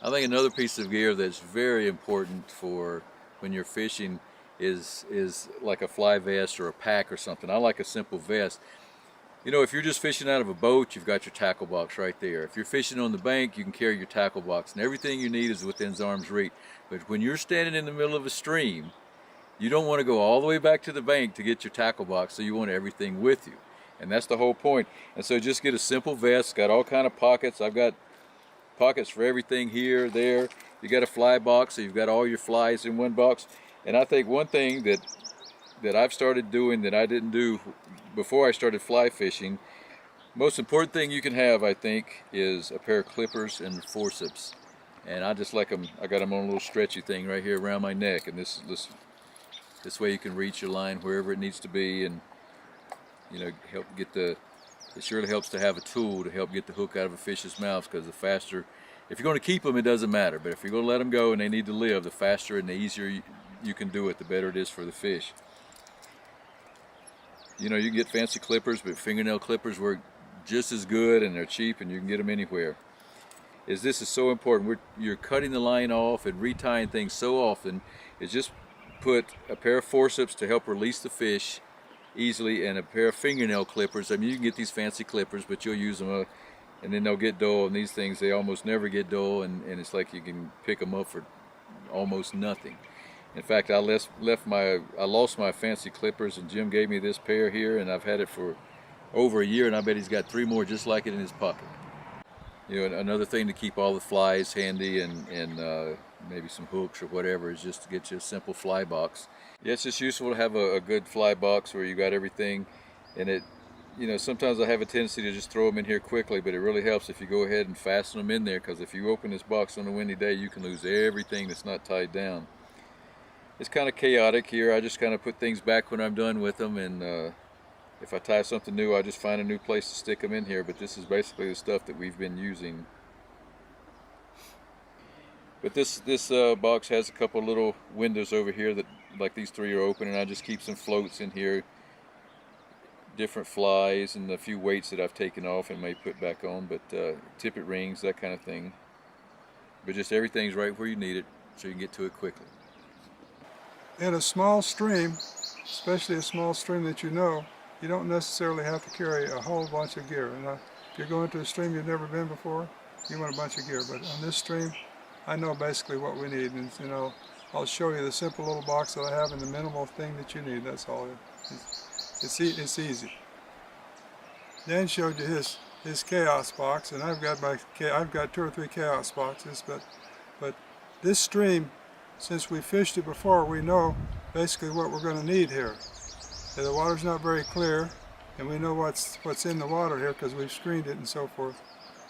I think another piece of gear that's very important for when you're fishing is like a fly vest or a pack or something. I like a simple vest. You know, if you're just fishing out of a boat, you've got your tackle box right there. If you're fishing on the bank, you can carry your tackle box, and everything you need is within arm's reach. But when you're standing in the middle of a stream, you don't want to go all the way back to the bank to get your tackle box, so you want everything with you. And that's the whole point. And so just get a simple vest, got all kind of pockets. I've got pockets for everything here, there. You got a fly box, so you've got all your flies in one box. And I think one thing that I've started doing that I didn't do before I started fly fishing, most important thing you can have, I think, is a pair of clippers and forceps. And I just like them, I got them on a little stretchy thing right here around my neck, and this way you can reach your line wherever it needs to be, and you know, help get it surely helps to have a tool to help get the hook out of a fish's mouth, because the faster, if you're going to keep them, it doesn't matter, but if you're going to let them go and they need to live, the faster and the easier you can do it, the better it is for the fish. You know, you can get fancy clippers, but fingernail clippers work just as good, and they're cheap, and you can get them anywhere. This is so important. You're cutting the line off and retying things so often. Is just put a pair of forceps to help release the fish easily, and a pair of fingernail clippers. I mean, you can get these fancy clippers, but you'll use them and then they'll get dull, and these things, they almost never get dull, and it's like you can pick them up for almost nothing. In fact, I lost my fancy clippers, and Jim gave me this pair here, and I've had it for over a year, and I bet he's got 3 more just like it in his pocket. You know, another thing to keep all the flies handy and maybe some hooks or whatever is just to get you a simple fly box. Yeah, it's just useful to have a good fly box where you got everything, and you know, sometimes I have a tendency to just throw them in here quickly, but it really helps if you go ahead and fasten them in there, because if you open this box on a windy day, you can lose everything that's not tied down. It's kind of chaotic here. I just kind of put things back when I'm done with them, and if I tie something new, I just find a new place to stick them in here, but this is basically the stuff that we've been using. But this box has a couple little windows over here that, like these 3 are open, and I just keep some floats in here, different flies, and a few weights that I've taken off and may put back on, but tippet rings, that kind of thing. But just everything's right where you need it, so you can get to it quickly. In a small stream, especially a small stream that you know, you don't necessarily have to carry a whole bunch of gear. And if you're going to a stream you've never been before, you want a bunch of gear. But on this stream, I know basically what we need, and you know, I'll show you the simple little box that I have and the minimal thing that you need. That's all. It's easy. Dan showed you his chaos box, and I've got 2 or 3 chaos boxes. But this stream, since we fished it before, we know basically what we're going to need here. The water's not very clear, and we know what's in the water here because we've screened it and so forth.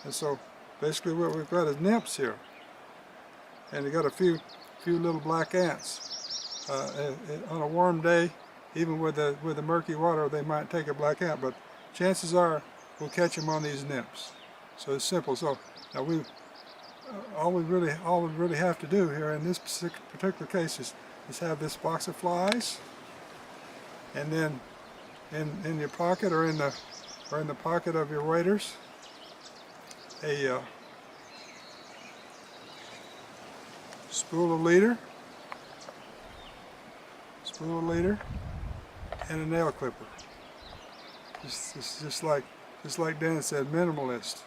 And so basically what we've got is nymphs here, and we got a few little black ants. On a warm day, even with the murky water, they might take a black ant, but chances are we'll catch them on these nymphs. So it's simple. So now all we really have to do here in this particular case is have this box of flies, and then in your pocket or in the pocket of your waders, a spool of leader, and a nail clipper. Just like Dan said, minimalist.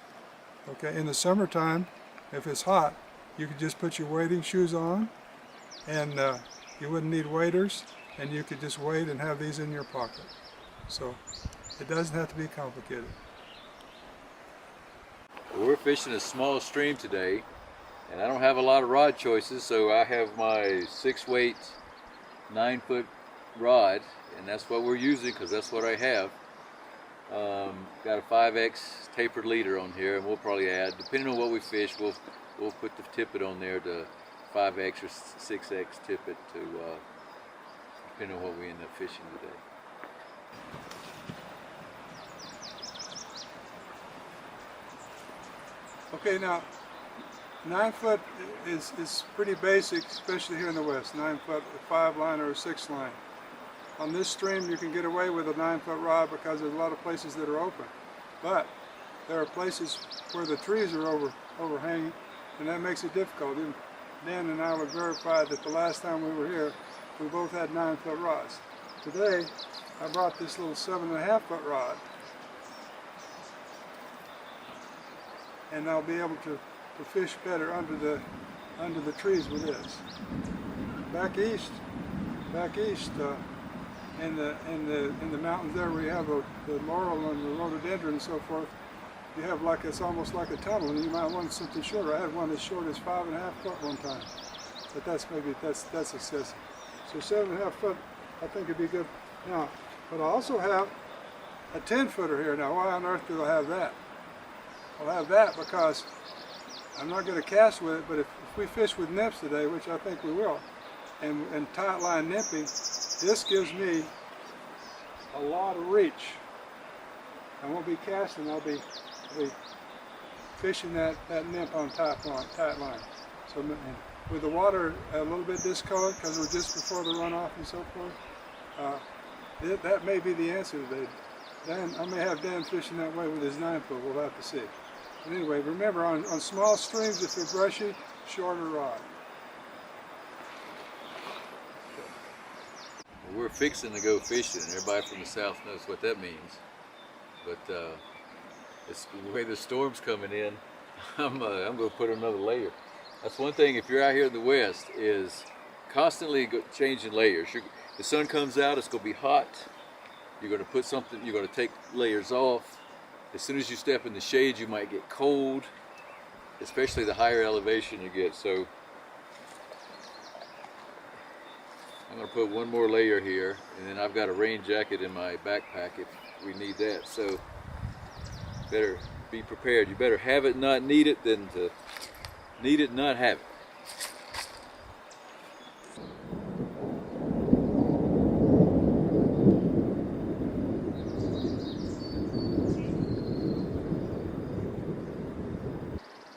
Okay, in the summertime, if it's hot, you could just put your wading shoes on, and you wouldn't need waders, and you could just wade and have these in your pocket. So it doesn't have to be complicated. Well, we're fishing a small stream today, and I don't have a lot of rod choices, so I have my 6-weight 9-foot rod, and that's what we're using because that's what I have. Got a 5X tapered leader on here, and we'll probably add, depending on what we fish, we'll put the tippet on there to 5X or 6X tippet to depending on what we end up fishing today. Okay, now 9 foot is pretty basic, especially here in the West. 9 foot, a 5-line or a 6-line. On this stream, you can get away with a 9-foot rod because there's a lot of places that are open. But there are places where the trees are overhanging, and that makes it difficult. And Dan and I would verify that the last time we were here, we both had 9-foot rods. Today, I brought this little 7.5-foot rod, and I'll be able to fish better under the trees with this. Back east, in the mountains there, where you have the laurel and the rhododendron and so forth, you have like, it's almost like a tunnel, and you might want something shorter. I had one as short as 5.5 foot one time, but that's excessive. So 7.5 foot, I think would be good. Now, but I also have a 10-footer here. Now, why on earth do I have that? I'll have that because I'm not going to cast with it, but if we fish with nymphs today, which I think we will, and tight line nymphing, this gives me a lot of reach. I won't be casting, I'll be fishing that nymph on tight line. So with the water a little bit discolored because we're just before the runoff and so forth, that may be the answer today. Dan, I may have Dan fishing that way with his 9-foot, we'll have to see. But anyway, remember on small streams, if they're brushy, shorter rod. Well, we're fixing to go fishing, and everybody from the south knows what that means. But it's the way the storm's coming in, I'm going to put another layer. That's one thing, if you're out here in the west, is constantly changing layers. The sun comes out, it's going to be hot. You're going to put something, you're going to take layers off. As soon as you step in the shade, you might get cold, especially the higher elevation you get. So I'm going to put one more layer here, and then I've got a rain jacket in my backpack if we need that. So better be prepared. You better have it, not need it, than to need it, not have it.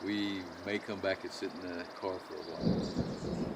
We may come back and sit in the car for a while.